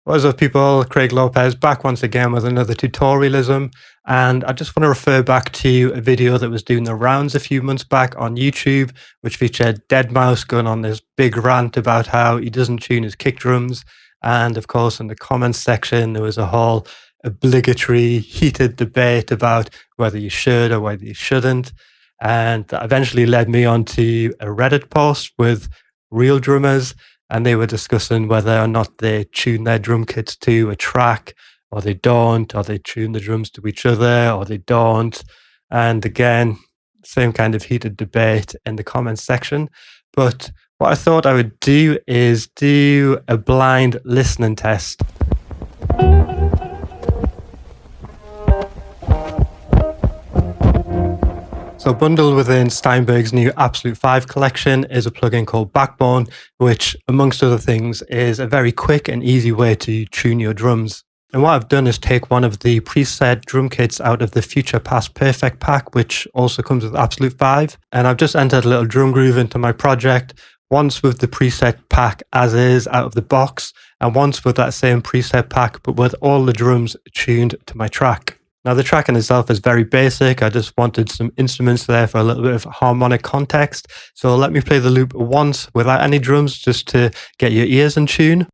What is up, people? Craig Lopez back once again with another Tutorialism, and I just want to refer back to a video that was doing the rounds a few months back on YouTube, which featured Deadmau5 going on this big rant about how he doesn't tune his kick drums. And of course, in the comments section, there was a whole obligatory heated debate about whether you should or whether you shouldn't. And that eventually led me onto a Reddit post with real drummers, and they were discussing whether or not they tune their drum kits to a track, or they don't, or they tune the drums to each other, or they don't. And again, same kind of heated debate in the comments section. But what I thought I would do is do a blind listening test. So bundled within Steinberg's new Absolute 5 collection is a plugin called Bacbone, which, amongst other things, is a very quick and easy way to tune your drums. And what I've done is take one of the preset drum kits out of the Future Past Perfect pack, which also comes with Absolute 5. And I've just entered a little drum groove into my project, once with the preset pack as is out of the box, and once with that same preset pack, but with all the drums tuned to my track. Now, the track in itself is very basic. I just wanted some instruments there for a little bit of harmonic context. So let me play the loop once without any drums, just to get your ears in tune.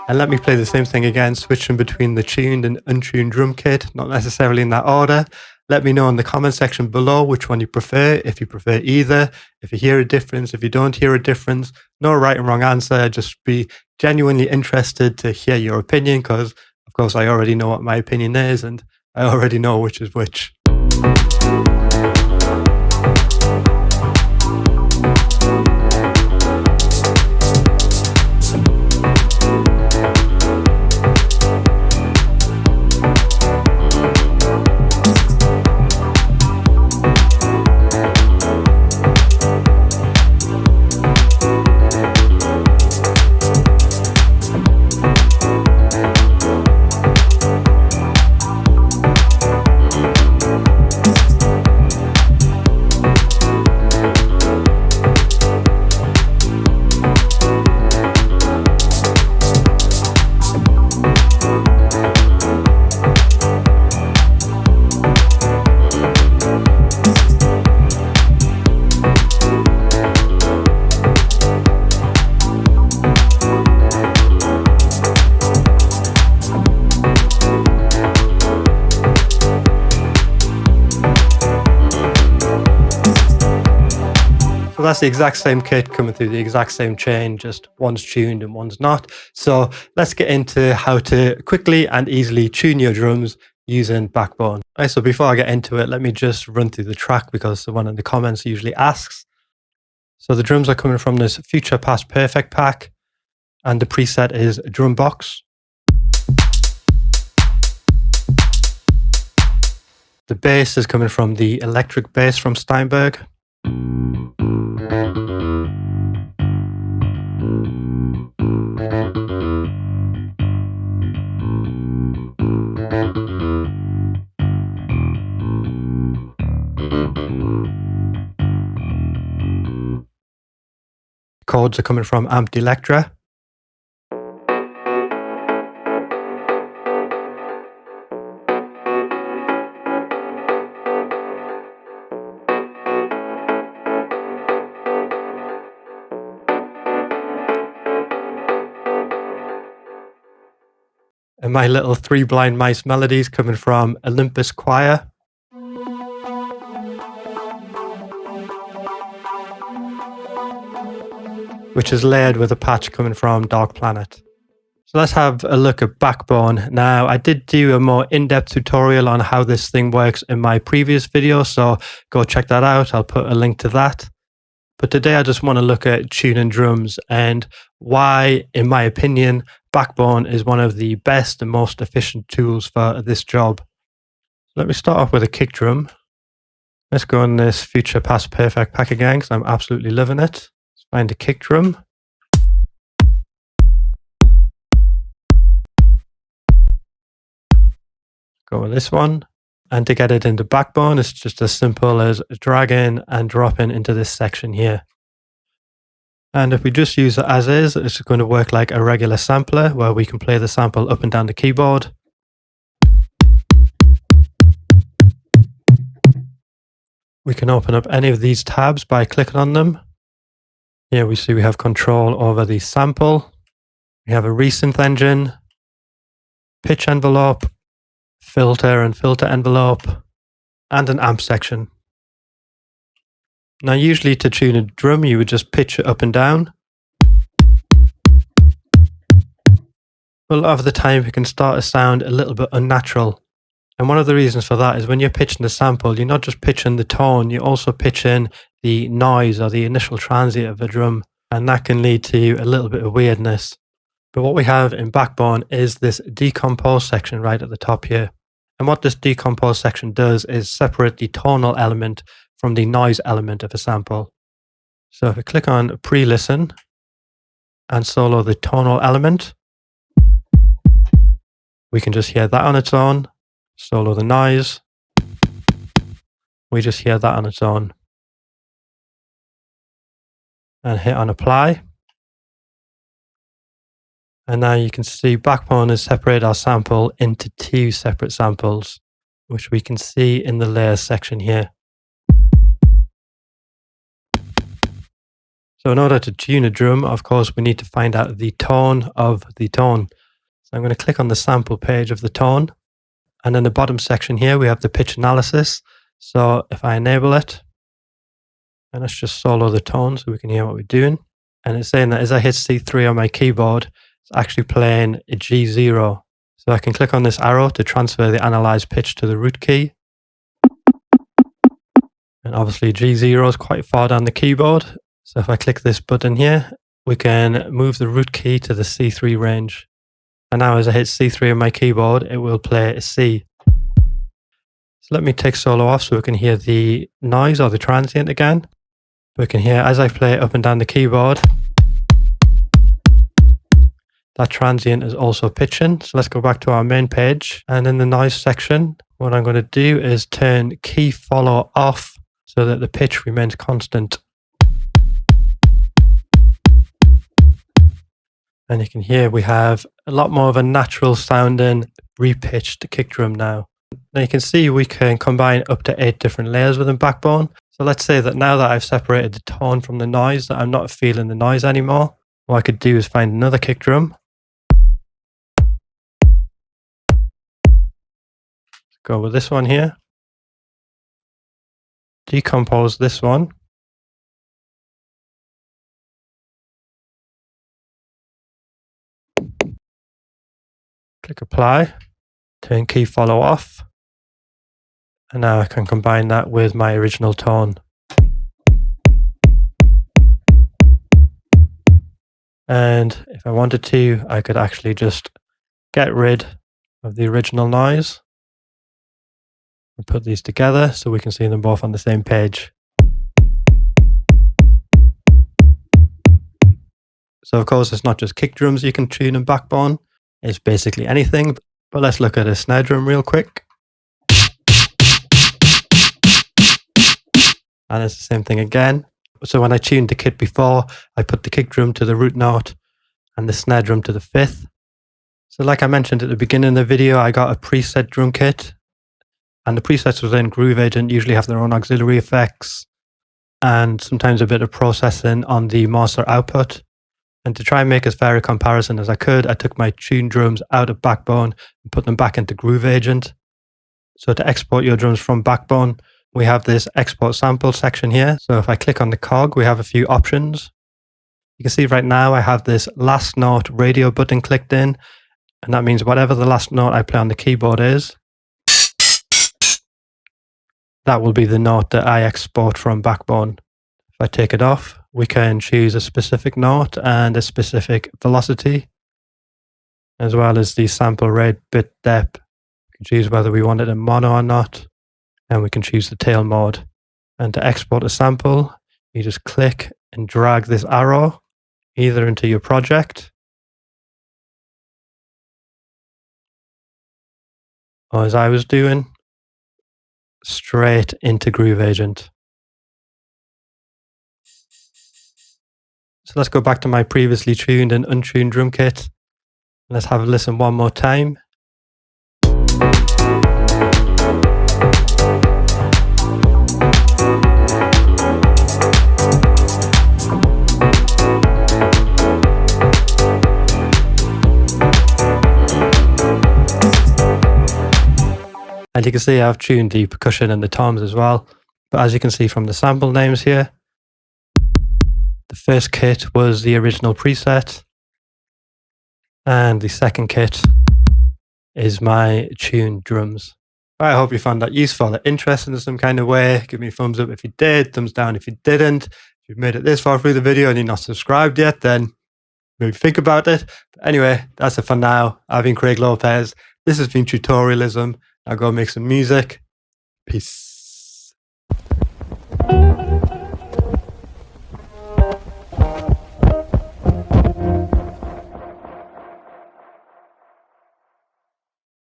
And let me play the same thing again, switching between the tuned and untuned drum kit, not necessarily in that order. Let me know in the comment section below which one you prefer, if you prefer either, if you hear a difference, if you don't hear a difference. No right and wrong answer, just be genuinely interested to hear your opinion, because of course I already know what my opinion is and I already know which is which. So that's the exact same kit coming through the exact same chain, just one's tuned and one's not. So let's get into how to quickly and easily tune your drums using Bacbone. Right, so before I get into it, let me just run through the track, because the one in the comments usually asks. So the drums are coming from this Future Past Perfect pack, and the preset is drum box. The bass is coming from the electric bass from Steinberg. Chords are coming from Amped Electra. And my little Three Blind Mice melodies coming from Olympus Choir. Which is layered with a patch coming from Dark Planet. So let's have a look at Bacbone. Now, I did do a more in-depth tutorial on how this thing works in my previous video, so go check that out. I'll put a link to that. But today I just want to look at tuning drums and why, in my opinion, Bacbone is one of the best and most efficient tools for this job. Let me start off with a kick drum. Let's go on this Future Past Perfect pack again, because I'm absolutely loving it. Let's find a kick drum. Go with this one. And to get it into Bacbone, it's just as simple as dragging and dropping into this section here. And if we just use it as is, it's going to work like a regular sampler where we can play the sample up and down the keyboard. We can open up any of these tabs by clicking on them. Here we see we have control over the sample. We have a resynth engine, pitch envelope, filter and filter envelope, and an amp section. Now usually to tune a drum you would just pitch it up and down. But a lot of the time it can start to sound a little bit unnatural. And one of the reasons for that is when you're pitching the sample, you're not just pitching the tone, you're also pitching the noise or the initial transient of a drum. And that can lead to a little bit of weirdness. But what we have in Bacbone is this decompose section right at the top here. And what this decompose section does is separate the tonal element from the noise element of a sample. So if we click on pre-listen and solo the tonal element, we can just hear that on its own. Solo the noise, we just hear that on its own. And hit on apply. And now you can see Bacbone has separated our sample into two separate samples, which we can see in the layers section here. So in order to tune a drum, of course, we need to find out the tone of the tone. So I'm going to click on the sample page of the tone. And in the bottom section here, we have the pitch analysis. So if I enable it, and let's just solo the tone so we can hear what we're doing. And it's saying that as I hit C3 on my keyboard, it's actually playing a G0. So I can click on this arrow to transfer the analyzed pitch to the root key. And obviously G0 is quite far down the keyboard. So if I click this button here, we can move the root key to the C3 range. And now as I hit C3 on my keyboard, it will play a C. So let me take solo off so we can hear the noise or the transient again. We can hear as I play up and down the keyboard, that transient is also pitching. So let's go back to our main page. And in the noise section, what I'm going to do is turn key follow off so that the pitch remains constant. And you can hear we have a lot more of a natural sounding repitched kick drum now. Now you can see we can combine up to 8 different layers within Bacbone. So let's say that now that I've separated the tone from the noise, that I'm not feeling the noise anymore, what I could do is find another kick drum. Go with this one here. Decompose this one. Click apply, turn key follow off, and now I can combine that with my original tone. And if I wanted to, I could actually just get rid of the original noise and put these together so we can see them both on the same page. So of course it's not just kick drums you can tune in Bacbone. It's basically anything, but let's look at a snare drum real quick. And it's the same thing again. So when I tuned the kit before, I put the kick drum to the root note and the snare drum to the 5th. So like I mentioned at the beginning of the video, I got a preset drum kit, and the presets within Groove Agent usually have their own auxiliary effects and sometimes a bit of processing on the master output. And to try and make as fair a comparison as I could, I took my tuned drums out of Bacbone and put them back into Groove Agent. So to export your drums from Bacbone, we have this export sample section here. So if I click on the cog, we have a few options. You can see right now I have this last note radio button clicked in, and that means whatever the last note I play on the keyboard is, that will be the note that I export from Bacbone. If I take it off, we can choose a specific note and a specific velocity, as well as the sample rate, bit depth. We can choose whether we want it in mono or not, and we can choose the tail mode. And to export a sample, you just click and drag this arrow either into your project or as I was doing, straight into Groove Agent. So let's go back to my previously tuned and untuned drum kit. Let's have a listen one more time. And you can see I've tuned the percussion and the toms as well. But as you can see from the sample names here, the first kit was the original preset. And the second kit is my tuned drums. I hope you found that useful or interesting in some kind of way. Give me a thumbs up if you did, thumbs down if you didn't. If you've made it this far through the video and you're not subscribed yet, then maybe think about it. But anyway, that's it for now. I've been Craig Lopez. This has been Tutorialism. Now go make some music. Peace.